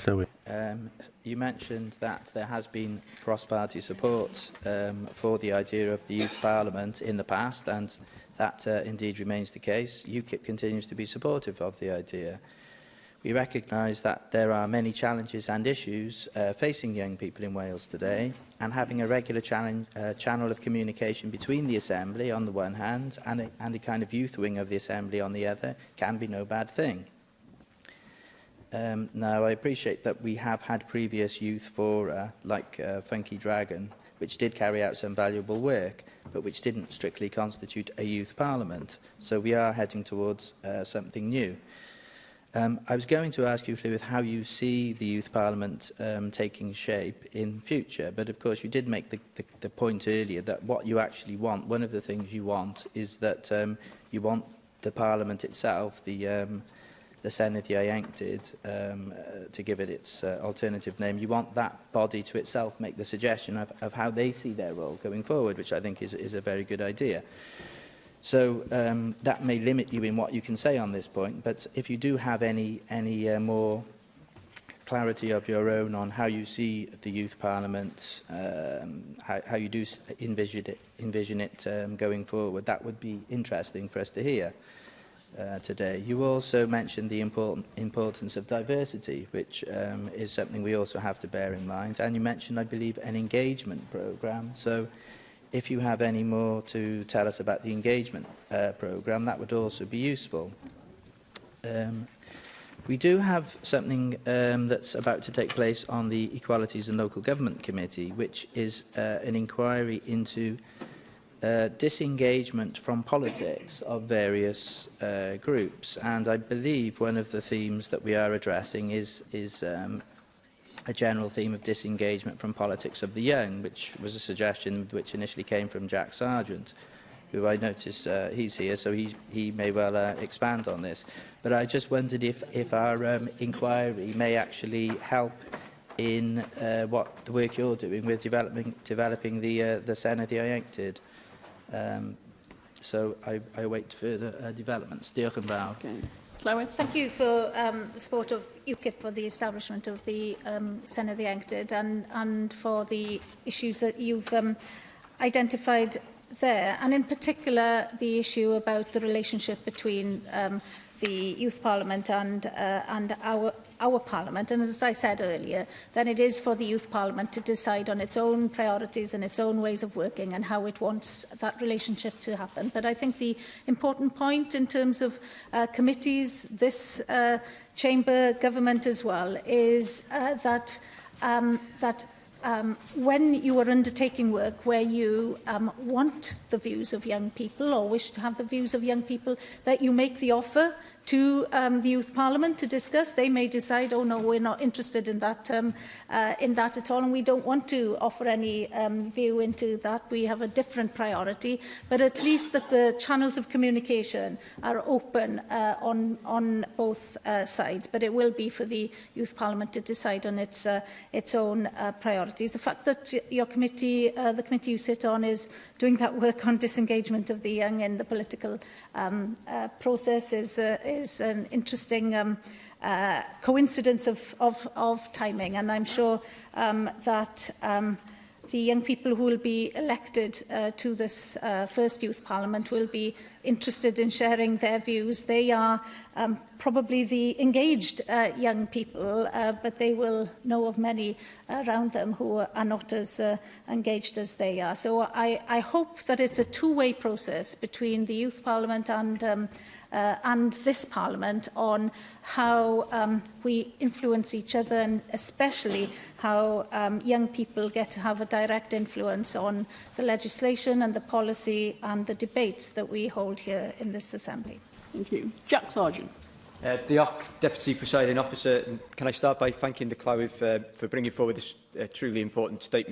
Chloe. You mentioned that there has been cross-party support for the idea of the Youth Parliament in the past, and that indeed remains the case. UKIP continues to be supportive of the idea. We recognise that there are many challenges and issues facing young people in Wales today, and having a regular channel of communication between the Assembly on the one hand and a kind of youth wing of the Assembly on the other can be no bad thing. Now, I appreciate that we have had previous youth fora, like Funky Dragon, which did carry out some valuable work, but which didn't strictly constitute a youth parliament. So we are heading towards something new. I was going to ask you, Llywydd, how you see the youth parliament taking shape in future, but of course you did make the point earlier that what you actually want, one of the things you want, is that you want the parliament itself, the Senedd Ieuenctid, to give it its alternative name. You want that body to itself make the suggestion of how they see their role going forward, which I think is a very good idea. So that may limit you in what you can say on this point, but if you do have any more clarity of your own on how you see the Youth Parliament, how you do envision it going forward, that would be interesting for us to hear. Today. You also mentioned the importance of diversity, which is something we also have to bear in mind. And you mentioned, I believe, an engagement programme. So if you have any more to tell us about the engagement programme, that would also be useful. We do have something that's about to take place on the Equalities and Local Government Committee, which is an inquiry into disengagement from politics of various groups, and I believe one of the themes that we are addressing is a general theme of disengagement from politics of the young, which was a suggestion which initially came from Jack Sargent, who I notice he's here, so he may well expand on this. But I just wondered if our inquiry may actually help in what the work you're doing with developing the Senedd Ieuenctid. So I await further developments. Diolch yn fawr. Okay. Thank you for the support of UKIP for the establishment of the Senedd Ieuenctid and for the issues that you've identified there, and in particular the issue about the relationship between the Youth Parliament and our Parliament. And as I said earlier, then it is for the Youth Parliament to decide on its own priorities and its own ways of working and how it wants that relationship to happen. But I think the important point in terms of committees, this chamber, government as well, is that when you are undertaking work where you want the views of young people or wish to have the views of young people, that you make the offer to the Youth Parliament to discuss. They may decide, oh no, we're not interested in that at all, and we don't want to offer any view into that. We have a different priority, but at least that the channels of communication are open on both sides. But it will be for the Youth Parliament to decide on its own priorities. The fact that your committee, the committee you sit on, is doing that work on disengagement of the young in the political process is an interesting coincidence of timing, and I'm sure that the young people who will be elected to this first Youth Parliament will be interested in sharing their views. They are probably the engaged young people, but they will know of many around them who are not as engaged as they are. So I hope that it's a two-way process between the Youth Parliament and this Parliament on how we influence each other, and especially how young people get to have a direct influence on the legislation and the policy and the debates that we hold here in this Assembly. Thank you. Jack Sargent. Diolch, Deputy Presiding Officer. Can I start by thanking the Clywyd for bringing forward this truly important statement